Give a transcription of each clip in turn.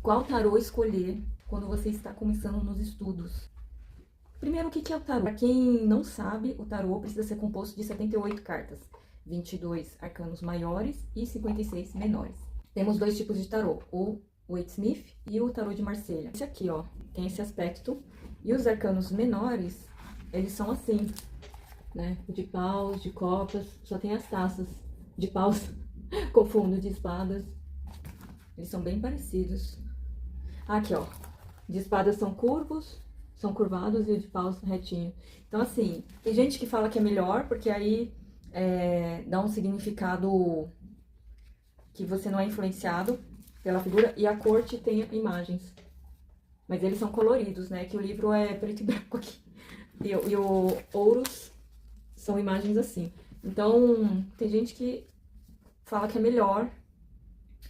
Qual tarô escolher quando você está começando nos estudos? Primeiro, o que é o tarô? Para quem não sabe, o tarô precisa ser composto de 78 cartas, 22 arcanos maiores e 56 menores. Temos dois tipos de tarô, o Waite-Smith e o tarô de Marselha. Esse aqui, ó, tem esse aspecto. E os arcanos menores, eles são assim, né? O de paus, de copas, só tem as taças de paus, confundo, de espadas. Eles são bem parecidos. Aqui, ó, de espadas são curvos, são curvados e o de paus retinho. Então, assim, tem gente que fala que é melhor, porque aí dá um significado que você não é influenciado pela figura, e a corte tem imagens. Mas eles são coloridos, né? Que o livro é preto e branco aqui. E o ouros são imagens assim. Então, tem gente que fala que é melhor.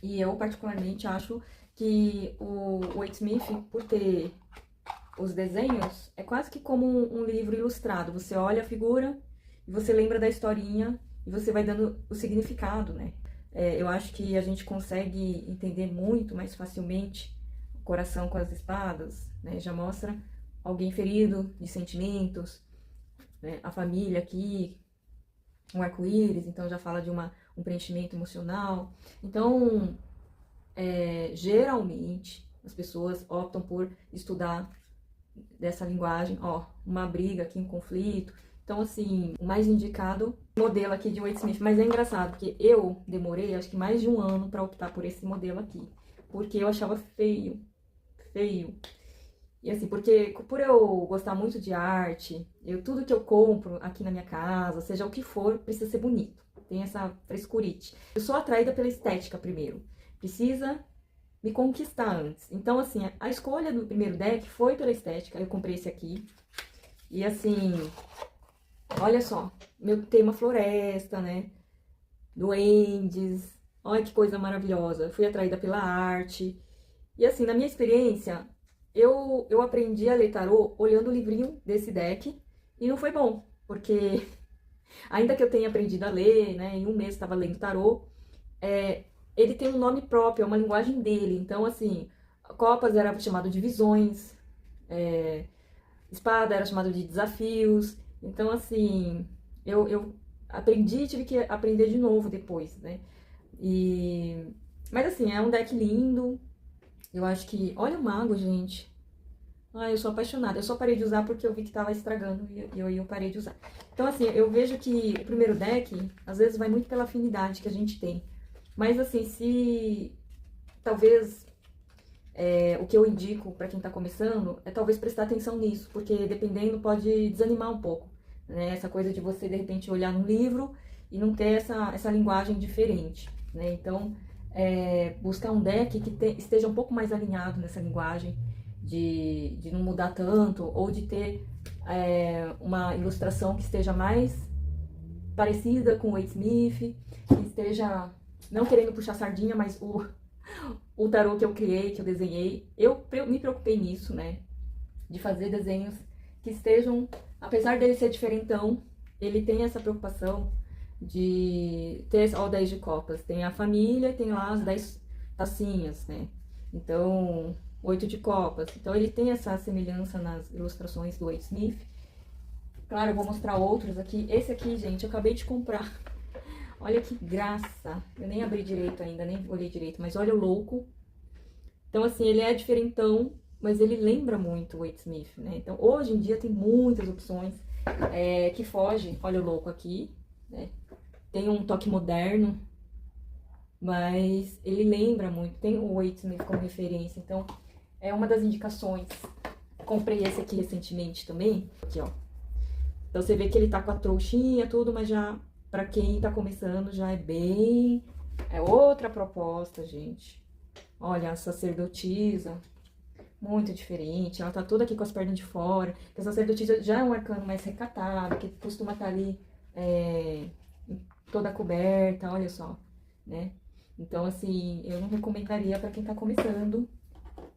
E eu, particularmente, acho que o Waite-Smith, por ter os desenhos, é quase que como um livro ilustrado. Você olha a figura e você lembra da historinha e você vai dando o significado, né? Eu acho que a gente consegue entender muito mais facilmente o coração com as espadas, né? Já mostra alguém ferido de sentimentos, né? A família aqui, um arco-íris, então já fala de um preenchimento emocional. Então, geralmente, as pessoas optam por estudar dessa linguagem, ó, uma briga aqui, um conflito. Então, assim, o mais indicado, modelo aqui de Waite-Smith. Mas é engraçado, porque eu demorei, acho que mais de um ano para optar por esse modelo aqui. Porque eu achava feio, feio. E assim, porque por eu gostar muito de arte, tudo que eu compro aqui na minha casa, seja o que for, precisa ser bonito. Tem essa frescurite. Eu sou atraída pela estética primeiro. Precisa me conquistar antes. Então, assim, a escolha do primeiro deck foi pela estética. Eu comprei esse aqui. E assim, olha só, meu tema floresta, né? Duendes. Olha que coisa maravilhosa. Fui atraída pela arte. E assim, na minha experiência, eu aprendi a ler tarô olhando o livrinho desse deck. E não foi bom, porque ainda que eu tenha aprendido a ler, né? Em um mês estava lendo tarô, ele tem um nome próprio, é uma linguagem dele. Então, assim, copas era chamado de visões, espada era chamado de desafios. Então, assim, eu aprendi e tive que aprender de novo depois, né? Mas, assim, é um deck lindo. Eu acho que... Olha o mago, gente. Ai, eu sou apaixonada. Eu só parei de usar porque eu vi que tava estragando e eu parei de usar. Então, assim, eu vejo que o primeiro deck, às vezes, vai muito pela afinidade que a gente tem. Mas, assim, se talvez o que eu indico para quem tá começando é talvez prestar atenção nisso, porque dependendo pode desanimar um pouco, né? Essa coisa de você, de repente, olhar num livro e não ter essa linguagem diferente, né? Então, buscar um deck que esteja um pouco mais alinhado nessa linguagem, de não mudar tanto, ou de ter uma ilustração que esteja mais parecida com o Waite-Smith, que esteja... Não querendo puxar sardinha, mas o tarô que eu criei, que eu desenhei, eu me preocupei nisso, né? De fazer desenhos que estejam, apesar dele ser diferentão, ele tem essa preocupação de ter, ó, 10 de copas. Tem a família, tem lá as 10 tacinhas, né? Então, 8 de copas. Então, ele tem essa semelhança nas ilustrações do Waite-Smith. Claro, eu vou mostrar outros aqui. Esse aqui, gente, eu acabei de comprar. Olha que graça. Eu nem abri direito ainda, nem olhei direito, mas olha o louco. Então, assim, ele é diferentão, mas ele lembra muito o Waite-Smith, né? Então, hoje em dia tem muitas opções que fogem. Olha o louco aqui, né? Tem um toque moderno, mas ele lembra muito. Tem o Waite-Smith como referência, então é uma das indicações. Comprei esse aqui recentemente também, aqui, ó. Então, você vê que ele tá com a trouxinha, tudo, mas já... Pra quem tá começando, já é outra proposta, gente. Olha, a sacerdotisa, muito diferente. Ela tá toda aqui com as pernas de fora. A sacerdotisa já é um arcano mais recatado, que costuma estar ali toda coberta, olha só, né? Então, assim, eu não recomendaria pra quem tá começando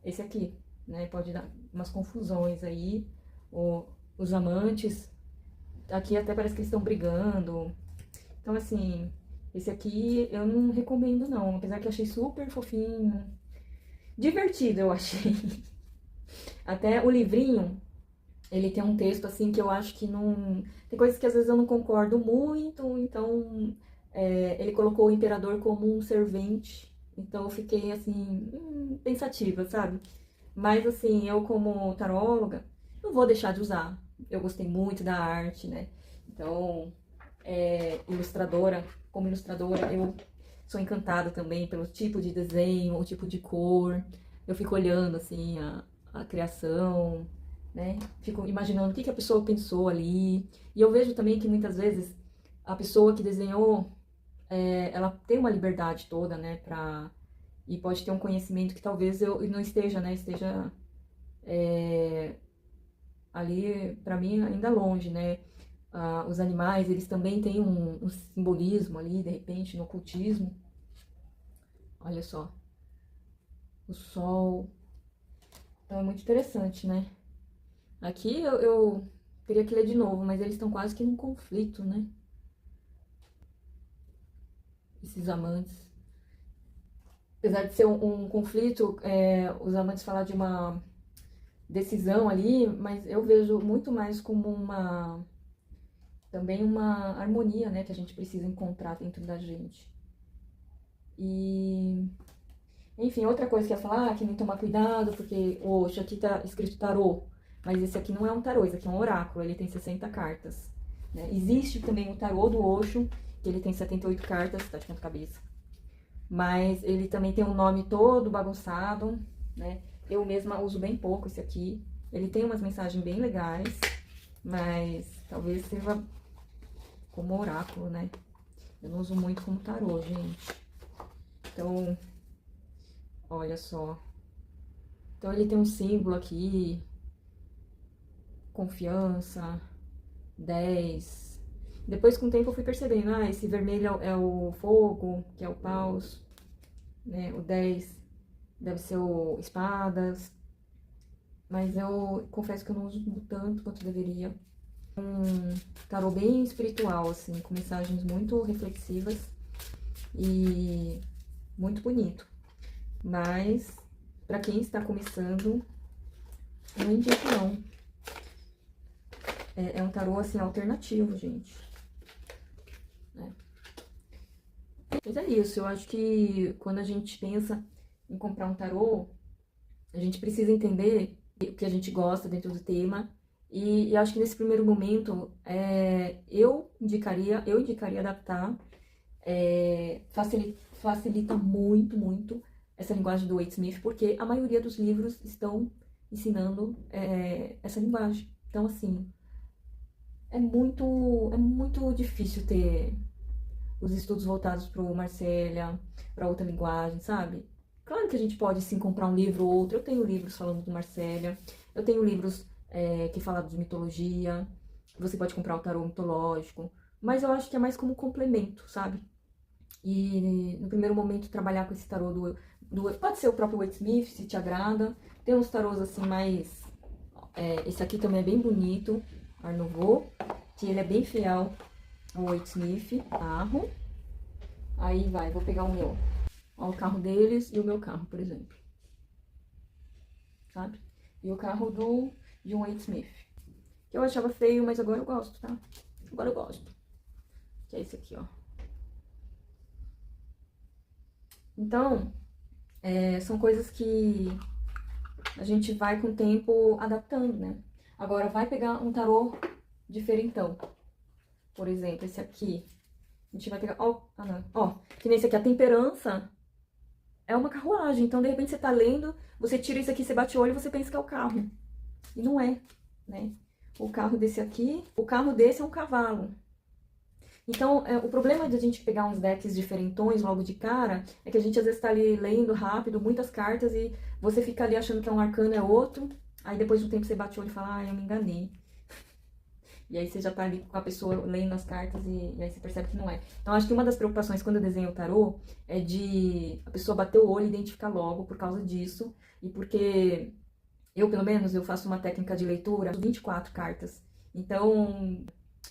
esse aqui, né? Pode dar umas confusões aí. Os amantes, aqui até parece que eles estão brigando. Então, assim, esse aqui eu não recomendo, não. Apesar que eu achei super fofinho. divertido, eu achei. Até o livrinho, ele tem um texto, assim, que eu acho que não... Tem coisas que às vezes eu não concordo muito, então ele colocou o imperador como um servente. Então eu fiquei, assim, pensativa, sabe? Mas, assim, eu como taróloga, não vou deixar de usar. Eu gostei muito da arte, né? Então, ilustradora, como ilustradora, eu sou encantada também pelo tipo de desenho, o tipo de cor. Eu fico olhando, assim, a criação, né? Fico imaginando o que a pessoa pensou ali. E eu vejo também que muitas vezes a pessoa que desenhou, ela tem uma liberdade toda, né? E pode ter um conhecimento que talvez eu não esteja, né? Esteja ali, pra mim, ainda longe, né? Os animais, eles também têm um simbolismo ali, de repente, no ocultismo. Olha só, o sol. Então é muito interessante, né? Aqui eu teria que ler de novo, mas eles estão quase que num conflito, né? Esses amantes. Apesar de ser um conflito, os amantes falar de uma decisão ali, mas eu vejo muito mais como também uma harmonia, né, que a gente precisa encontrar dentro da gente. E, enfim, outra coisa que eu ia falar, que nem tomar cuidado, porque, oxe, aqui tá escrito tarô, mas esse aqui não é um tarô, esse aqui é um oráculo, ele tem 60 cartas. Né? Existe também o tarô do Osho, que ele tem 78 cartas, tá de ponta cabeça. Mas ele também tem um nome todo bagunçado, né? Eu mesma uso bem pouco esse aqui. Ele tem umas mensagens bem legais, mas talvez sirva como oráculo, né? Eu não uso muito como tarô, gente. Então, olha só. Então, ele tem um símbolo aqui, confiança, 10. Depois, com o tempo, eu fui percebendo, esse vermelho é o fogo, que é o paus, né? O 10 deve ser o espadas. Mas eu confesso que eu não uso tanto quanto deveria. Um tarô bem espiritual, assim, com mensagens muito reflexivas e muito bonito. Mas, pra quem está começando, não indico não. É um tarô, assim, alternativo, gente. Mas é isso, eu acho que quando a gente pensa em comprar um tarô, a gente precisa entender o que a gente gosta dentro do tema. E acho que nesse primeiro momento, eu indicaria adaptar. Facilita muito, muito essa linguagem do Wade Smith, porque a maioria dos livros estão ensinando essa linguagem. Então, assim, é muito difícil ter os estudos voltados para o Marcélia, para outra linguagem, sabe? Claro que a gente pode sim comprar um livro ou outro. Eu tenho livros falando do Marcélia, eu tenho livros que falam de mitologia, você pode comprar o tarô mitológico, mas eu acho que é mais como complemento, sabe? E no primeiro momento trabalhar com esse tarô pode ser o próprio Wade Smith, se te agrada. Tem uns tarôs assim mais... esse aqui também é bem bonito, Art Nouveau, que ele é bem fiel ao Wade Smith, carro. Aí vou pegar o meu. Ó, o carro deles e o meu carro, por exemplo. Sabe? E o carro de um Wade Smith. Que eu achava feio, mas agora eu gosto, tá? Agora eu gosto. Que é esse aqui, ó. Então, são coisas que a gente vai com o tempo adaptando, né? Agora, vai pegar um tarô diferentão. Por exemplo, esse aqui. A gente vai pegar... Ó, que nem esse aqui. A temperança é uma carruagem. Então, de repente, você tá lendo, você tira isso aqui, você bate o olho e você pensa que é o carro. E não é, né? O carro desse aqui... O carro desse é um cavalo. Então, o problema de a gente pegar uns decks diferentões logo de cara é que a gente às vezes tá ali lendo rápido, muitas cartas, e você fica ali achando que é um arcano, é outro. Aí depois de um tempo você bate o olho e fala, eu me enganei. E aí você já tá ali com a pessoa lendo as cartas e aí você percebe que não é. Então, acho que uma das preocupações quando eu desenho o tarô é de a pessoa bater o olho e identificar logo por causa disso. E porque eu, pelo menos, eu faço uma técnica de leitura, 24 cartas. Então,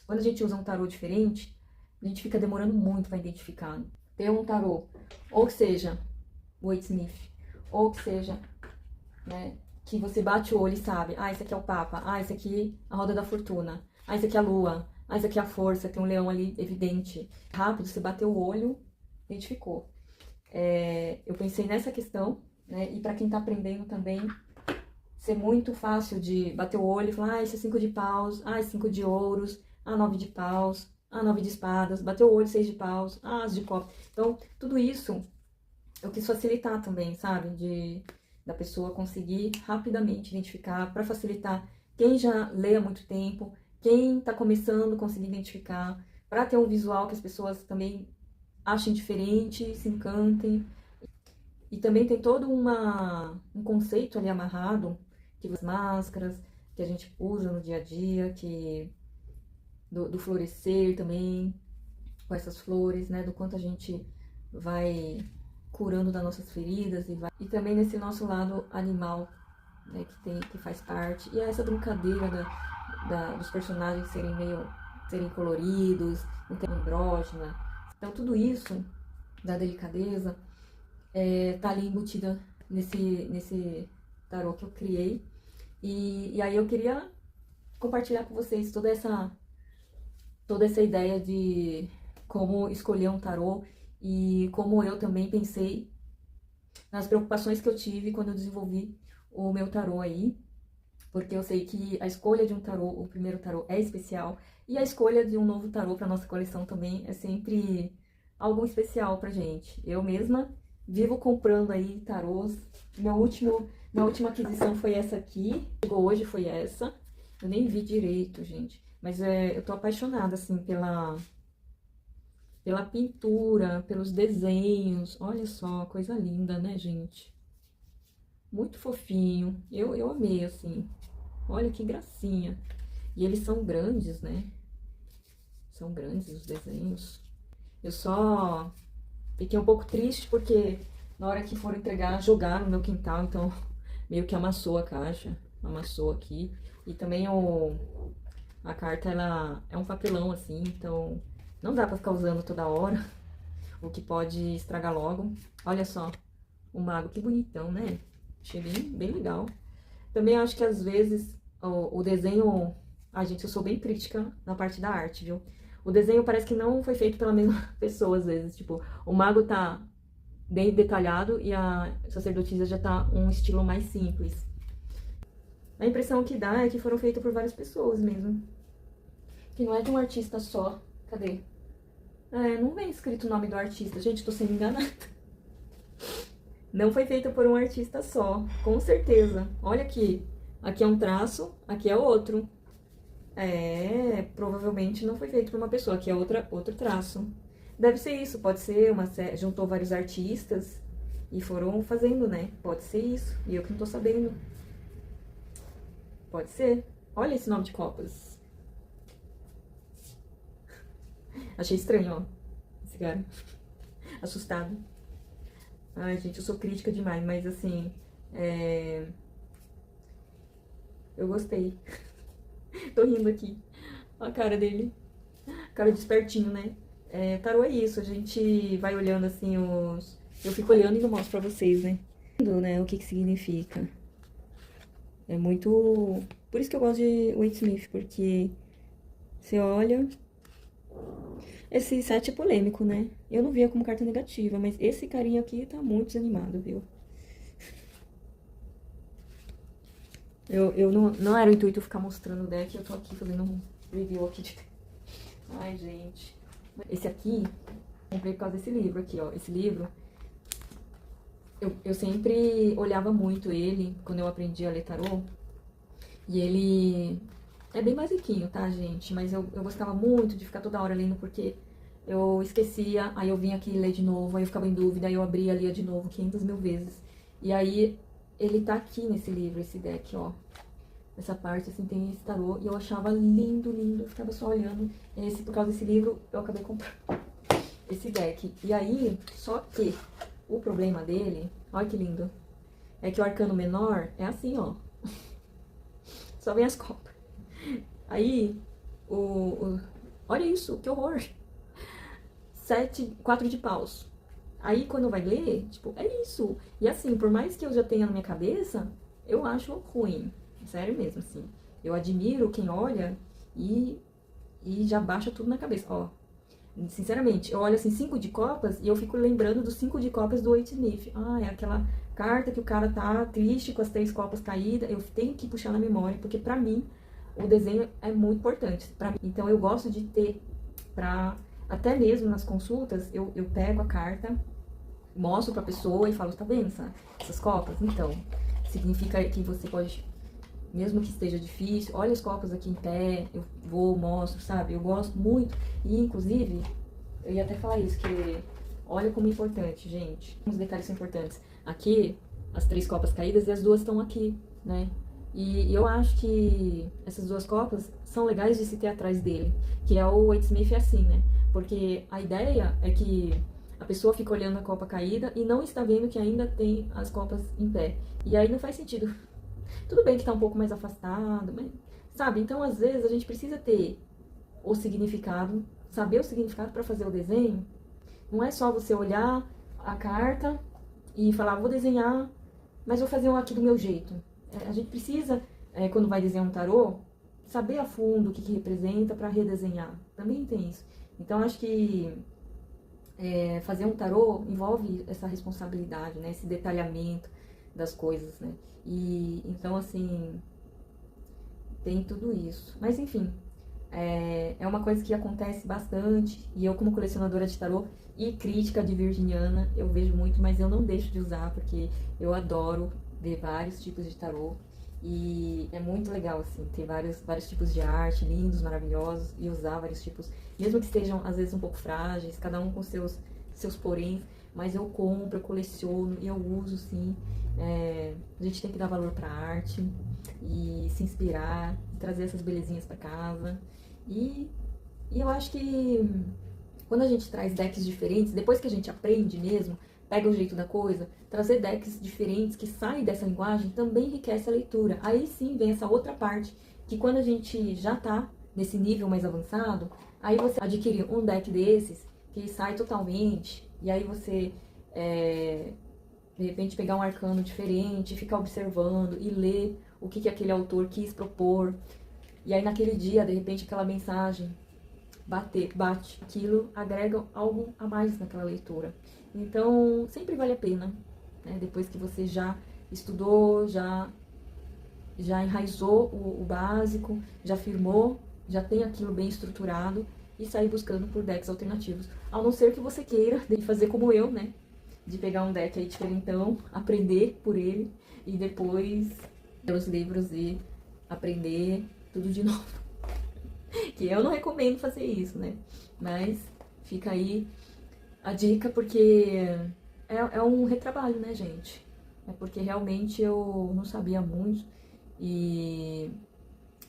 quando a gente usa um tarô diferente, a gente fica demorando muito para identificar. Ter um tarô, ou seja, o Wade Smith, ou que seja, né, que você bate o olho e sabe, ah, esse aqui é o Papa, ah, esse aqui é a roda da fortuna, ah, esse aqui é a lua, ah, esse aqui é a força, tem um leão ali evidente. Rápido, você bateu o olho, identificou. Eu pensei nessa questão, né, e para quem tá aprendendo também, ser muito fácil de bater o olho e falar, ah, esse é 5 de paus, ah, esse é 5 de ouros, ah, 9 de paus, ah, 9 de espadas, bateu o olho, 6 de paus, ah, as de copas. Então, tudo isso eu quis facilitar também, sabe? Da pessoa conseguir rapidamente identificar, para facilitar quem já lê há muito tempo, quem tá começando a conseguir identificar, para ter um visual que as pessoas também achem diferente, se encantem. E também tem todo um conceito ali amarrado, que as máscaras que a gente usa no dia a dia, do florescer também, com essas flores, né? Do quanto a gente vai curando das nossas feridas e também nesse nosso lado animal, né? Que faz parte. E é essa brincadeira dos personagens serem coloridos, não ter andrógena. Então tudo isso da delicadeza tá ali embutida nesse tarô que eu criei. E aí eu queria compartilhar com vocês toda essa ideia de como escolher um tarô e como eu também pensei nas preocupações que eu tive quando eu desenvolvi o meu tarô aí, porque eu sei que a escolha de um tarô, o primeiro tarô, é especial, e a escolha de um novo tarô para nossa coleção também é sempre algo especial pra gente. Eu mesma vivo comprando aí tarôs. Minha última aquisição foi essa aqui, chegou hoje, foi essa. Eu nem vi direito, gente, mas eu tô apaixonada, assim, pela pintura, pelos desenhos. Olha só, coisa linda, né, gente? Muito fofinho. Eu amei, assim. Olha que gracinha. E eles são grandes, né? São grandes os desenhos. Eu só fiquei um pouco triste porque na hora que foram entregar, jogaram no meu quintal, então meio que amassou a caixa. Amassou aqui. E também a carta, ela é um papelão, assim, então não dá pra ficar usando toda hora, o que pode estragar logo. Olha só, o mago, que bonitão, né? Achei bem legal. Também acho que às vezes o desenho... Ah, gente, eu sou bem crítica na parte da arte, viu? O desenho parece que não foi feito pela mesma pessoa, às vezes. Tipo, o mago tá bem detalhado e a sacerdotisa já tá um estilo mais simples. A impressão que dá é que foram feitos por várias pessoas mesmo. Que não é de um artista só. Cadê? Não vem escrito o nome do artista. Gente, tô sendo enganada. Não foi feito por um artista só, com certeza. Olha aqui. Aqui é um traço, aqui é outro. Provavelmente não foi feito por uma pessoa. Aqui é outro traço. Deve ser isso, pode ser juntou vários artistas e foram fazendo, né? Pode ser isso. E eu que não tô sabendo. Pode ser. Olha esse nome de copas. Achei estranho, ó. Esse cara. Assustado. Ai, gente, eu sou crítica demais, mas assim... Eu gostei. Tô rindo aqui. Olha a cara dele. Cara de espertinho, né? Tarô é isso, a gente vai olhando assim os... Eu fico olhando e eu mostro pra vocês, né? O que que significa. É muito... Por isso que eu gosto de Wade Smith, porque você olha... Esse 7 é polêmico, né? Eu não via como carta negativa, mas esse carinha aqui tá muito desanimado, viu? Eu não era o intuito ficar mostrando o deck, eu tô aqui fazendo um review aqui de... Ai, gente. Esse aqui, comprei por causa desse livro aqui, ó. Esse livro, eu sempre olhava muito ele quando eu aprendi a ler tarô. E ele é bem basiquinho, tá, gente? Mas eu gostava muito de ficar toda hora lendo, porque eu esquecia, aí eu vinha aqui ler de novo, aí eu ficava em dúvida, aí eu abria, lia de novo 500 mil vezes. E aí, ele tá aqui nesse livro, esse deck, ó. Essa parte, assim, tem esse tarô, e eu achava lindo, lindo, eu ficava só olhando. Por causa desse livro, eu acabei comprando esse deck. E aí, só que o problema dele, olha que lindo, é que o arcano menor é assim, ó. Só vem as copas. Aí, olha isso, que horror. 4 de paus. Aí, quando vai ler, tipo, é isso. E assim, por mais que eu já tenha na minha cabeça, eu acho ruim. Sério mesmo, assim. Eu admiro quem olha e, e já baixa tudo na cabeça. Ó, sinceramente, eu olho assim, 5 de copas, e eu fico lembrando dos 5 de copas do Wade Smith. Ah, é aquela carta que o cara tá triste com as 3 copas caídas. Eu tenho que puxar na memória, porque pra mim, o desenho é muito importante. Pra mim. Então, eu gosto de ter pra... Até mesmo nas consultas, eu pego a carta, mostro pra pessoa e falo, tá vendo essas copas? Então, significa que você pode, mesmo que esteja difícil, olha as copas aqui em pé, eu vou, mostro, sabe? Eu gosto muito. E, inclusive, eu ia até falar isso, que olha como é importante, gente. Os detalhes são importantes. Aqui, as 3 copas caídas e as 2 estão aqui, né? E eu acho que essas 2 copas são legais de se ter atrás dele, que é o Wade Smith assim, né? Porque a ideia é que a pessoa fica olhando a copa caída e não está vendo que ainda tem as copas em pé. E aí não faz sentido. Tudo bem que tá um pouco mais afastado, mas, sabe? Então, às vezes, a gente precisa ter o significado, saber o significado para fazer o desenho. Não é só você olhar a carta e falar, vou desenhar, mas vou fazer aqui do meu jeito. A gente precisa, quando vai desenhar um tarô, saber a fundo o que representa para redesenhar. Também tem isso. Então, acho que fazer um tarô envolve essa responsabilidade, né? Esse detalhamento das coisas, né? E então, assim, tem tudo isso. Mas, enfim, é uma coisa que acontece bastante. E eu, como colecionadora de tarô e crítica de virginiana, eu vejo muito, mas eu não deixo de usar, porque eu adoro ver vários tipos de tarô. E é muito legal, assim, ter vários tipos de arte, lindos, maravilhosos, e usar vários tipos, mesmo que estejam, às vezes, um pouco frágeis, cada um com seus poréns, mas eu compro, eu coleciono e eu uso, sim. A gente tem que dar valor pra arte e se inspirar, trazer essas belezinhas pra casa. E eu acho que quando a gente traz decks diferentes, depois que a gente aprende mesmo, pega o jeito da coisa, trazer decks diferentes que saem dessa linguagem também enriquece a leitura. Aí sim vem essa outra parte, que quando a gente já tá nesse nível mais avançado, aí você adquire um deck desses, que sai totalmente, e aí você, de repente, pegar um arcano diferente, ficar observando e ler o que aquele autor quis propor. E aí naquele dia, de repente, aquela mensagem bate, aquilo agrega algo a mais naquela leitura. Então, sempre vale a pena, né? Depois que você já estudou, já enraizou o básico, já firmou, já tem aquilo bem estruturado, e sair buscando por decks alternativos. A não ser que você queira de fazer como eu, né? De pegar um deck aí diferentão, aprender por ele, e depois ler os livros e aprender tudo de novo. Que eu não recomendo fazer isso, né? Mas fica aí a dica, porque é um retrabalho, né, gente? É porque realmente eu não sabia muito e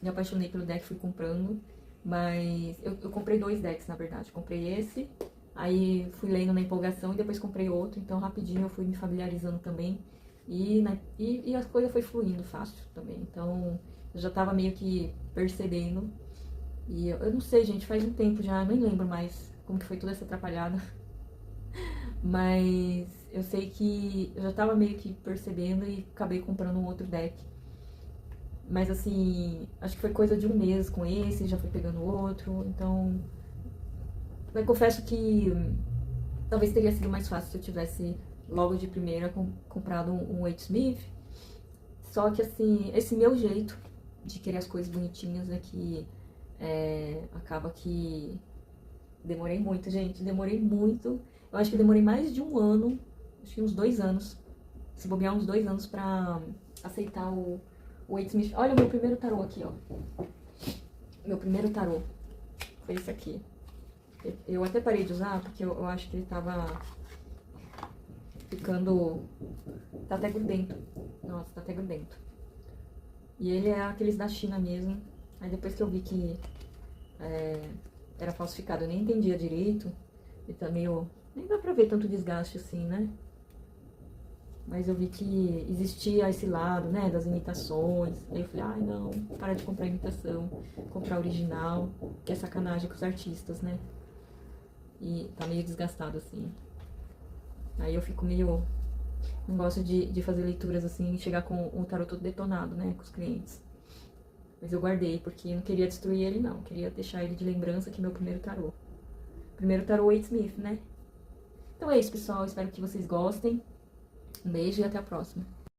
me apaixonei pelo deck, fui comprando. Mas eu comprei 2 decks, na verdade. Comprei esse, aí fui lendo na empolgação e depois comprei outro. Então, rapidinho eu fui me familiarizando também. E a coisa foi fluindo fácil também. Então, eu já tava meio que percebendo. E eu não sei, gente, faz um tempo já, nem lembro mais como que foi toda essa atrapalhada. Mas eu sei que eu já tava meio que percebendo e acabei comprando um outro deck. Mas assim, acho que foi coisa de um mês com esse, já fui pegando outro. Então, eu confesso que talvez teria sido mais fácil se eu tivesse logo de primeira comprado um Wade Smith. Só que assim, esse meu jeito de querer as coisas bonitinhas é que acaba que demorei muito, gente. Demorei muito. Eu acho que demorei mais de um ano, acho que uns 2 anos. Se bobear uns 2 anos pra aceitar o Wade Smith. Olha o meu primeiro tarô aqui, ó. Meu primeiro tarô foi esse aqui. Eu até parei de usar porque eu acho que ele tava ficando... Tá até grudento. Nossa, tá até grudento. E ele é aqueles da China mesmo. Aí depois que eu vi que era falsificado, eu nem entendia direito. Ele tá meio... Nem dá pra ver tanto desgaste assim, né? Mas eu vi que existia esse lado, né, das imitações. Aí eu falei, ai não, para de comprar imitação, comprar original, que é sacanagem com os artistas, né? E tá meio desgastado assim. Aí eu fico meio... Não gosto de fazer leituras assim e chegar com o tarô todo detonado, né, com os clientes. Mas eu guardei, porque eu não queria destruir ele, não. Eu queria deixar ele de lembrança, que é meu primeiro tarô. Primeiro tarô Waite Smith, né? Então é isso, pessoal. Espero que vocês gostem. Um beijo e até a próxima.